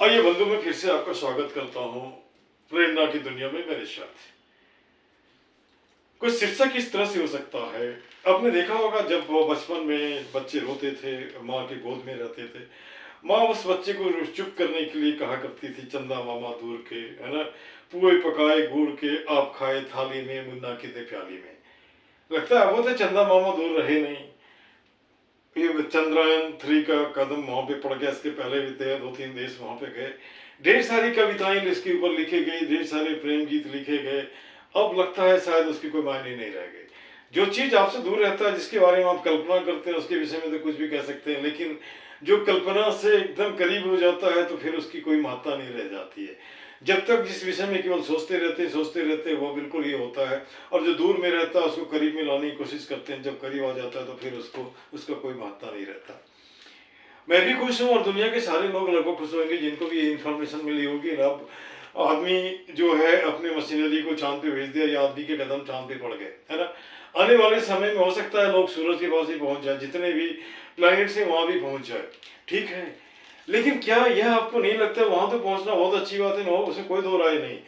आइए बंधु, मैं फिर से आपका स्वागत करता हूँ प्रेरणा की दुनिया में मेरे साथ। कुछ शीर्षक इस तरह से हो सकता है। आपने देखा होगा जब वो बचपन में बच्चे रोते थे, माँ की गोद में रहते थे, माँ उस बच्चे को चुप करने के लिए कहा करती थी, चंदा मामा दूर के, है ना, पुए पकाए गुड़ के, आप खाए थाली में, मुन्ना की दे प्याली में। लगता है वो तो चंदा मामा दूर रहे नहीं। ये चंद्रयान 3 का कदम वहां पे पड़ गया, इसके पहले भी थे, 2-3 देश वहां पे गए, ढेर सारी कविताएं इसके ऊपर लिखे गई, ढेर सारे प्रेम गीत लिखे गए। अब लगता है शायद उसकी कोई मायने नहीं रह गई। जो चीज आपसे दूर रहता है, जिसके बारे में आप कल्पना करते हैं, उसके विषय में तो कुछ भी कह सकते हैं, लेकिन जो कल्पना से एकदम करीब हो जाता है तो फिर उसकी कोई महत्ता नहीं रह जाती है। जब तक जिस विषय में केवल सोचते रहते वो बिल्कुल ये होता है, और जो दूर में रहता है उसको करीब में लाने की कोशिश करते हैं, जब करीब आ जाता है तो फिर उसको उसका कोई महत्ता नहीं रहता। मैं भी खुश हूँ और दुनिया के सारे लोग लगभग खुश होंगे जिनको भी ये इन्फॉर्मेशन मिली होगी। अब आदमी जो है अपने मशीनरी को चांद पे भेज दिया, या आदमी के कदम चांद पे पड़ गए, है ना। आने वाले समय में हो सकता है लोग सूरज के पास ही पहुंच जाए, जितने भी प्लैनेट्स हैं वहां भी पहुंच जाए, ठीक है। लेकिन क्या यह आपको नहीं लगता वहां तो पहुंचना बहुत अच्छी बात है ना, उसमें कोई दो राय नहीं।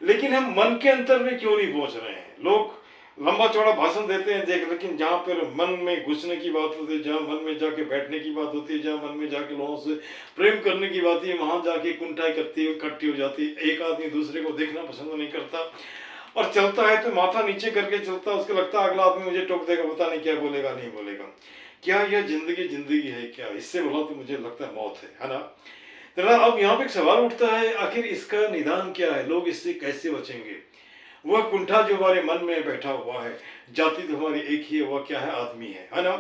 लेकिन हम मन के अंतर में क्यों नहीं पहुंच रहे हैं? लोग लंबा चौड़ा भाषण देते हैं देख, लेकिन जहाँ पर मन में घुसने की बात होती है, जहाँ मन में जाके बैठने की बात होती है, जहाँ मन में जाके लोगों से प्रेम करने की बात है, वहां जाके कुंठाई करती इकट्ठी हो जाती है। एक आदमी दूसरे को देखना पसंद नहीं करता, और चलता है तो माथा नीचे करके चलता है, उसको लगता है अगला आदमी मुझे टोक देगा, पता नहीं क्या बोलेगा नहीं बोलेगा। क्या यह जिंदगी जिंदगी है क्या? इससे बोला तो मुझे लगता है मौत है ना। जरा अब यहाँ पे एक सवाल उठता है, आखिर इसका निदान क्या है? लोग इससे कैसे बचेंगे? वह कुंठा जो हमारे मन में बैठा हुआ है, जाति तो हमारी एक ही है, वह क्या है? आदमी है ना।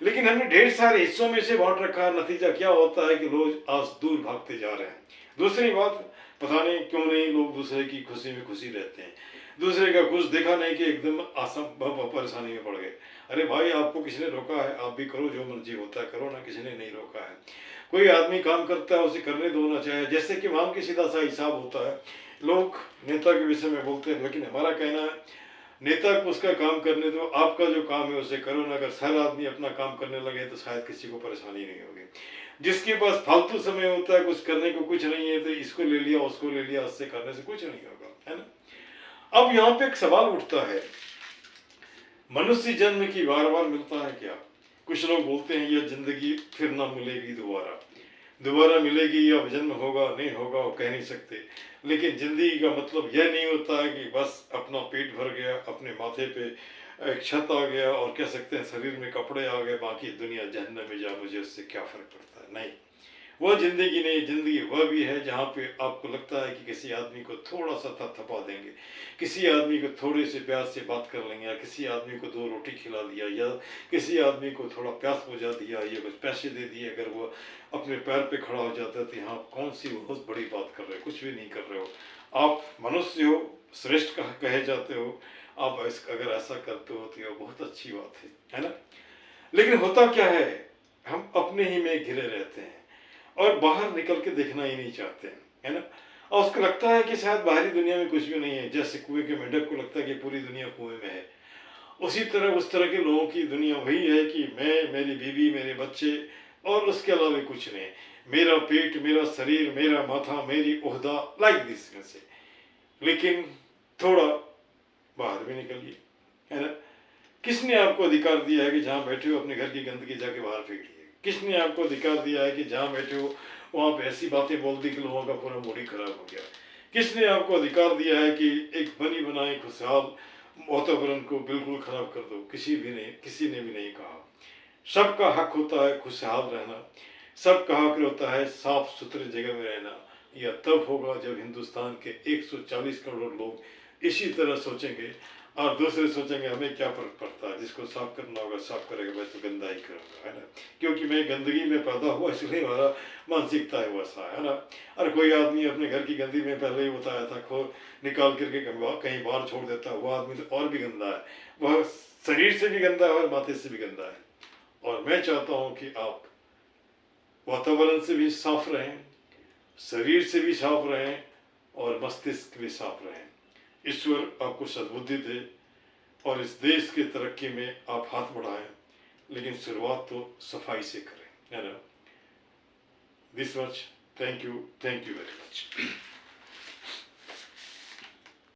लेकिन हमने ढेर सारे हिस्सों में से बांट रखा है। नतीजा क्या होता है कि लोग आज दूर भागते जा रहे हैं। दूसरी बात, पता नहीं क्यों नहीं लोग दूसरे की खुशी में खुशी रहते हैं। दूसरे का कुछ देखा नहीं कि एकदम असंभव परेशानी में पड़ गए। अरे भाई, आपको किसी ने रोका है? आप भी करो, जो मर्जी होता है करो ना, किसी ने नहीं रोका है। कोई आदमी काम करता है, उसे करने दो ना। चाहे जैसे कि मान के सीधा सा हिसाब होता है, लोग नेता के विषय में बोलते हैं, लेकिन हमारा कहना है नेता को उसका काम करने दो, आपका जो काम है उसे करो ना। अगर हर आदमी अपना काम करने लगे तो शायद किसी को परेशानी नहीं होगी। जिसके पास फालतू समय होता है, कुछ करने को कुछ नहीं है, तो इसको ले लिया उसको ले लिया, उससे करने से कुछ नहीं होगा, है ना। अब यहाँ पे एक सवाल उठता है, मनुष्य जन्म की बार बार मिलता है क्या? कुछ लोग बोलते हैं यह जिंदगी फिर ना मिलेगी दोबारा। दोबारा मिलेगी या जन्म होगा नहीं होगा वो कह नहीं सकते। लेकिन जिंदगी का मतलब यह नहीं होता है कि बस अपना पेट भर गया, अपने माथे पे एक छत आ गया, और कह सकते हैं शरीर में कपड़े आ गए, बाकी दुनिया जहन्नम में जा, मुझे उससे क्या फर्क पड़ता है। नहीं, वह जिंदगी नहीं। जिंदगी वह भी है जहाँ पे आपको लगता है कि किसी आदमी को थोड़ा सा थपथपा देंगे, किसी आदमी को थोड़े से प्यार से बात कर लेंगे, या किसी आदमी को 2 रोटी खिला दिया, या किसी आदमी को थोड़ा प्यास बुझा दिया, या कुछ पैसे दे दिए, अगर वो अपने पैर पे खड़ा हो जाता है तो यहाँ कौन सी बहुत बड़ी बात कर रहे हो? कुछ भी नहीं कर रहे हो। आप मनुष्य हो, श्रेष्ठ कहे जाते हो। आप अगर ऐसा करते हो तो यह बहुत अच्छी बात है ना। लेकिन होता क्या है, हम अपने ही में घिरे रहते हैं और बाहर निकल के देखना ही नहीं चाहते हैं, है ना। और उसको लगता है कि शायद बाहरी दुनिया में कुछ भी नहीं है। जैसे कुएं के मेंढक को लगता है कि पूरी दुनिया कुएं में है, उसी तरह उस तरह के लोगों की दुनिया वही है कि मैं, मेरी बीवी, मेरे बच्चे, और उसके अलावा कुछ नहीं। मेरा पेट, मेरा शरीर, मेरा माथा, मेरी ओहदा, लाइक दिस से। लेकिन थोड़ा बाहर भी निकलिए, है ना। किसने आपको अधिकार दिया है कि जहाँ बैठे हो अपने घर की गंदगी जाके बाहर फेंकिए? किसने आपको अधिकार दिया है कि जहाँ बैठे हो वहाँ पे ऐसी बातें बोल दी कि लोगों का पूरा मूड ही खराब हो गया? किसने आपको अधिकार दिया है कि एक बनी बनाई खुशहाल वातावरण को बिल्कुल खराब कर दो? किसी ने भी नहीं कहा। सबका हक होता है खुशहाल रहना, सबका हक होता है साफ सुथरे जगह में रहना। यह तब होगा जब हिंदुस्तान के 140 करोड़ लोग इसी तरह सोचेंगे, और दूसरे सोचेंगे हमें क्या फर्क पड़ता है, जिसको साफ करना होगा साफ करेगा, मैं तो गंदा ही करूँगा, है ना। क्योंकि मैं गंदगी में पैदा हुआ, इसलिए हमारा मानसिकता है वैसा, है ना। और कोई आदमी अपने घर की गंदगी में पहले ही बताया था, खो निकाल करके कहीं बाहर छोड़ देता है, वह आदमी तो और भी गंदा है। वह शरीर से भी गंदा है और माथे से भी गंदा है। और मैं चाहता हूँ कि आप वातावरण से भी साफ रहें, शरीर से भी साफ रहें, और मस्तिष्क भी साफ रहें। ईश्वर आपको सद्बुद्धि दे और इस देश की तरक्की में आप हाथ बढ़ाएं, लेकिन शुरुआत तो सफाई से करें, है ना। This much. Thank you very much.